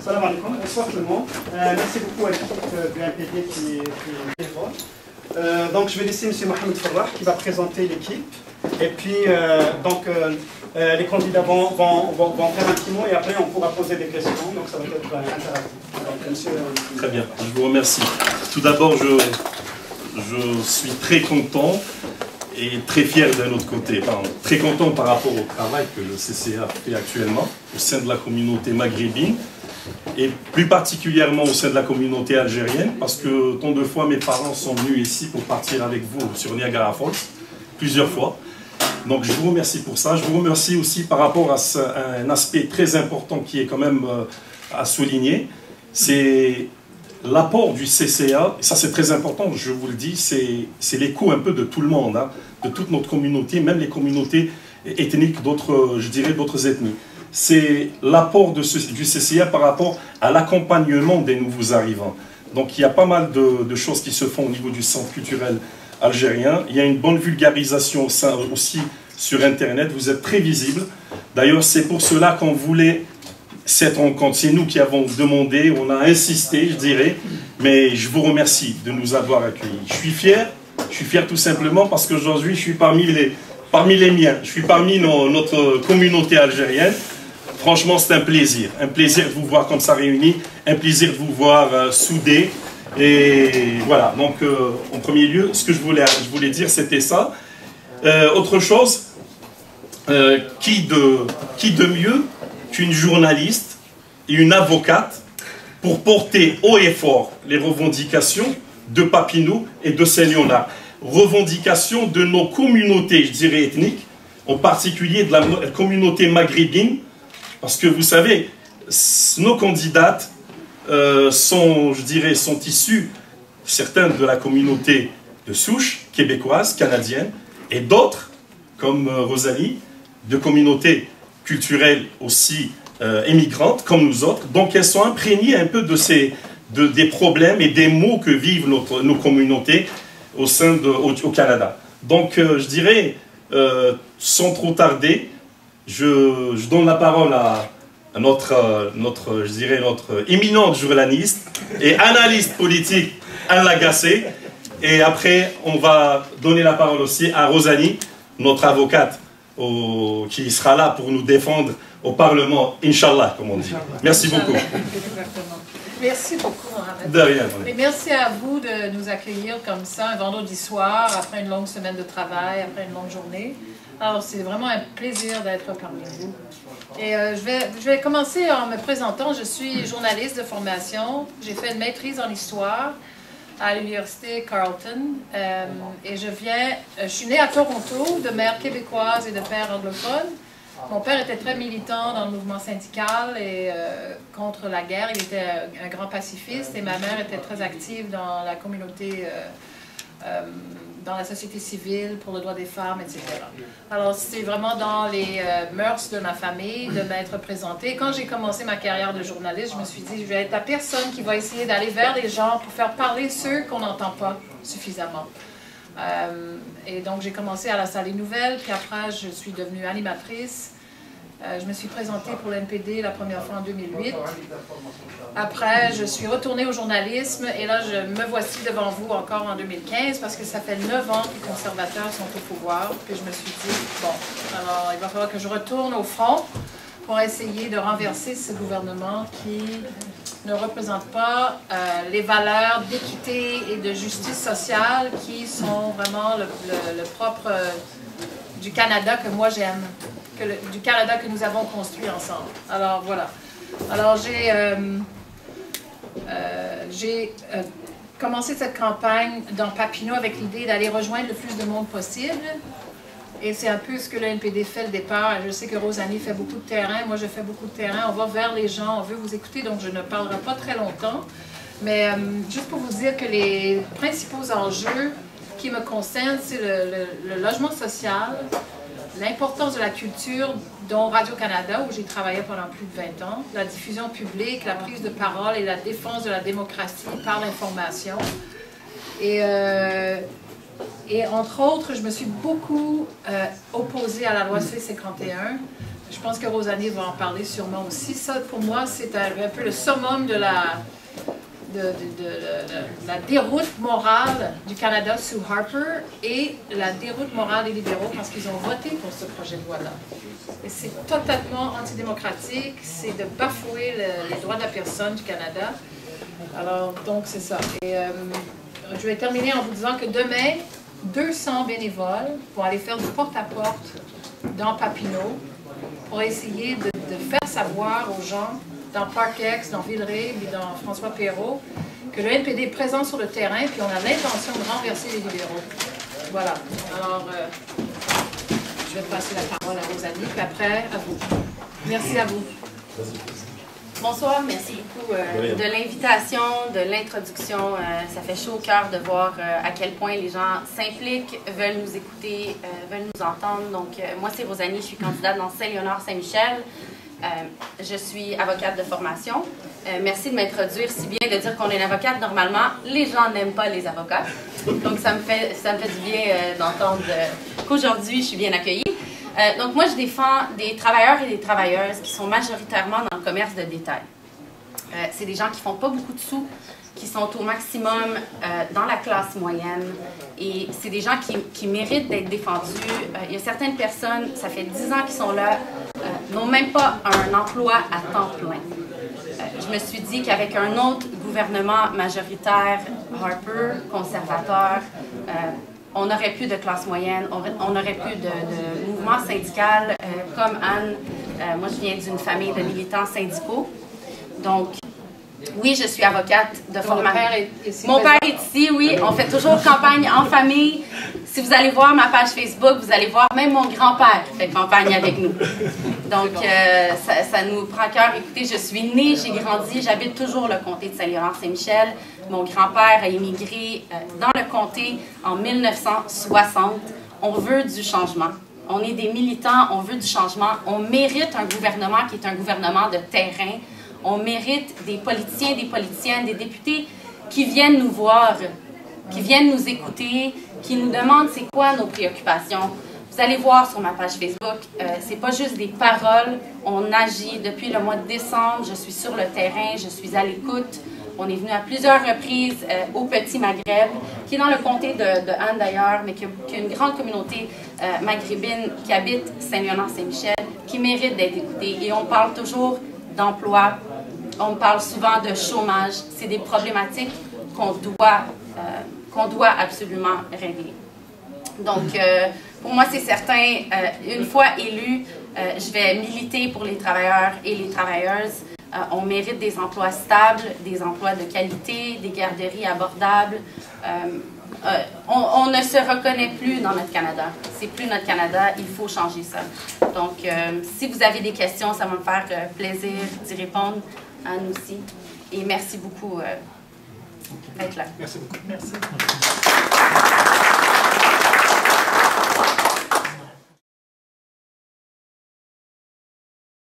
Salam alaikum, bonsoir tout le monde. Merci beaucoup à l'équipe du NPD qui est là. Donc je vais laisser M. Mohamed Farrah qui va présenter l'équipe. Et puis les candidats vont faire un petit mot et après on pourra poser des questions. Donc ça va être interactif. Donc, monsieur... Très bien, je vous remercie. Tout d'abord, je suis très content et très fier d'un autre côté. Très content par rapport au travail que le CCA fait actuellement au sein de la communauté maghrébine et plus particulièrement au sein de la communauté algérienne, parce que tant de fois mes parents sont venus ici pour partir avec vous sur Niagara Falls, plusieurs fois. Donc je vous remercie pour ça. Je vous remercie aussi par rapport à un aspect très important qui est quand même à souligner, c'est l'apport du CCA, et ça c'est très important, je vous le dis, c'est l'écho un peu de tout le monde, hein, de toute notre communauté, même les communautés ethniques d'autres, je dirais, d'autres ethnies. C'est l'apport du CCA par rapport à l'accompagnement des nouveaux arrivants. Donc il y a pas mal de choses qui se font au niveau du centre culturel algérien. Il y a une bonne vulgarisation aussi sur Internet, vous êtes très visible. D'ailleurs, c'est pour cela qu'on voulait cette rencontre. C'est nous qui avons demandé, on a insisté, je dirais, mais je vous remercie de nous avoir accueillis. Je suis fier tout simplement parce qu'aujourd'hui, je suis parmi les miens, je suis parmi notre communauté algérienne. Franchement, c'est un plaisir de vous voir comme ça réunis, un plaisir de vous voir soudés. Et voilà, donc en premier lieu, ce que je voulais dire, c'était ça. Autre chose, qui de mieux qu'une journaliste et une avocate pour porter haut et fort les revendications de Papineau et de Saint-Léonard. Revendications de nos communautés, je dirais, ethniques, en particulier de la communauté maghrébine, parce que vous savez, nos candidates sont issus, certains de la communauté de souche, québécoise, canadienne, et d'autres, comme Rosalie, de communautés culturelles aussi émigrantes, comme nous autres. Donc elles sont imprégnées un peu des problèmes et des maux que vivent nos communautés au Canada. Donc je dirais, sans trop tarder, je donne la parole à notre éminente journaliste et analyste politique, Anne Lagacé. Et après, on va donner la parole aussi à Rosalie, notre avocate, qui sera là pour nous défendre au Parlement, Inch'Allah, comme on dit. Merci beaucoup. Merci beaucoup, Mohamed. De rien. Et merci à vous de nous accueillir comme ça, un vendredi soir, après une longue semaine de travail, après une longue journée. Alors, c'est vraiment un plaisir d'être parmi vous. Et je vais commencer en me présentant. Je suis journaliste de formation. J'ai fait une maîtrise en histoire à l'université Carleton. Et je suis née à Toronto, de mère québécoise et de père anglophone. Mon père était très militant dans le mouvement syndical et contre la guerre. Il était un grand pacifiste et ma mère était très active dans la communauté, dans la société civile pour le droit des femmes, etc. Alors c'est vraiment dans les mœurs de ma famille de m'être représentée. Quand j'ai commencé ma carrière de journaliste, je me suis dit, je vais être la personne qui va essayer d'aller vers les gens pour faire parler ceux qu'on n'entend pas suffisamment. Et donc j'ai commencé à la Salle des Nouvelles, puis après je suis devenue animatrice. Je me suis présentée pour l'NPD la première fois en 2008. Après, je suis retournée au journalisme et là, je me voici devant vous encore en 2015 parce que ça fait 9 ans que les conservateurs sont au pouvoir. Puis je me suis dit, bon, alors il va falloir que je retourne au front pour essayer de renverser ce gouvernement qui ne représente pas les valeurs d'équité et de justice sociale qui sont vraiment le propre du Canada que moi j'aime. Du Canada que nous avons construit ensemble. Alors voilà. Alors j'ai commencé cette campagne dans Papineau avec l'idée d'aller rejoindre le plus de monde possible. Et c'est un peu ce que le NPD fait le départ. Je sais que Rosalie fait beaucoup de terrain. Moi, je fais beaucoup de terrain. On va vers les gens. On veut vous écouter, donc je ne parlerai pas très longtemps. Mais juste pour vous dire que les principaux enjeux qui me concernent, c'est le logement social, l'importance de la culture, dont Radio-Canada, où j'ai travaillé pendant plus de 20 ans, la diffusion publique, la prise de parole et la défense de la démocratie par l'information. Et entre autres, je me suis beaucoup opposée à la loi C-51 Je pense que Rosalie va en parler sûrement aussi. Ça, pour moi, c'est un peu le summum de la déroute morale du Canada sous Harper et la déroute morale des libéraux parce qu'ils ont voté pour ce projet de loi-là. Et c'est totalement antidémocratique, c'est de bafouer les droits de la personne du Canada. Alors, donc, c'est ça. Et je vais terminer en vous disant que demain, 200 bénévoles vont aller faire du porte-à-porte dans Papineau pour essayer de faire savoir aux gens dans Parkex, dans Villeray, puis dans François Perrault, que le NPD est présent sur le terrain, puis on a l'intention de renverser les libéraux. Voilà. Alors, je vais passer la parole à Rosalie, puis après, à vous. Merci à vous. Bonsoir, merci beaucoup de l'invitation, de l'introduction. Ça fait chaud au cœur de voir à quel point les gens s'impliquent, veulent nous écouter, veulent nous entendre. Donc, moi, c'est Rosalie, je suis candidate dans Saint-Léonard-Saint-Michel. Je suis avocate de formation. Merci de m'introduire si bien, de dire qu'on est une avocate. Normalement, les gens n'aiment pas les avocats. Donc, ça me fait du bien d'entendre qu'aujourd'hui, je suis bien accueillie. Donc, moi, je défends des travailleurs et des travailleuses qui sont majoritairement dans le commerce de détail. C'est des gens qui ne font pas beaucoup de sous, qui sont au maximum dans la classe moyenne. Et c'est des gens qui méritent d'être défendus. Il y a certaines personnes, ça fait 10 ans qu'ils sont là, n'ont même pas un emploi à temps plein. Je me suis dit qu'avec un autre gouvernement majoritaire, Harper, conservateur, on n'aurait plus de classe moyenne, on n'aurait plus de mouvement syndical comme Anne. Moi, je viens d'une famille de militants syndicaux. Donc, oui, je suis avocate de formation. Mon père est ici, oui. On fait toujours campagne en famille. Si vous allez voir ma page Facebook, vous allez voir même mon grand-père fait campagne avec nous. Donc, ça nous prend à cœur. Écoutez, je suis née, j'ai grandi, j'habite toujours le comté de Saint-Léonard-Saint-Michel. Mon grand-père a immigré dans le comté en 1960. On veut du changement. On est des militants, on veut du changement. On mérite un gouvernement qui est un gouvernement de terrain. On mérite des politiciens, des politiciennes, des députés qui viennent nous voir, qui viennent nous écouter, qui nous demandent c'est quoi nos préoccupations. Vous allez voir sur ma page Facebook, c'est pas juste des paroles, on agit. Depuis le mois de décembre, je suis sur le terrain, je suis à l'écoute. On est venu à plusieurs reprises au Petit Maghreb, qui est dans le comté de Anne d'ailleurs, mais qui a une grande communauté maghrébine qui habite Saint-Léonard-Saint-Michel, qui mérite d'être écoutée. Et on parle toujours d'emploi, on parle souvent de chômage. C'est des problématiques qu'on doit absolument régler. Donc, pour moi, c'est certain, une fois élue, je vais militer pour les travailleurs et les travailleuses. On mérite des emplois stables, des emplois de qualité, des garderies abordables. On ne se reconnaît plus dans notre Canada. C'est plus notre Canada, il faut changer ça. Donc, si vous avez des questions, ça va me faire plaisir d'y répondre, à nous aussi. Et merci beaucoup d'être là. Merci beaucoup. Merci.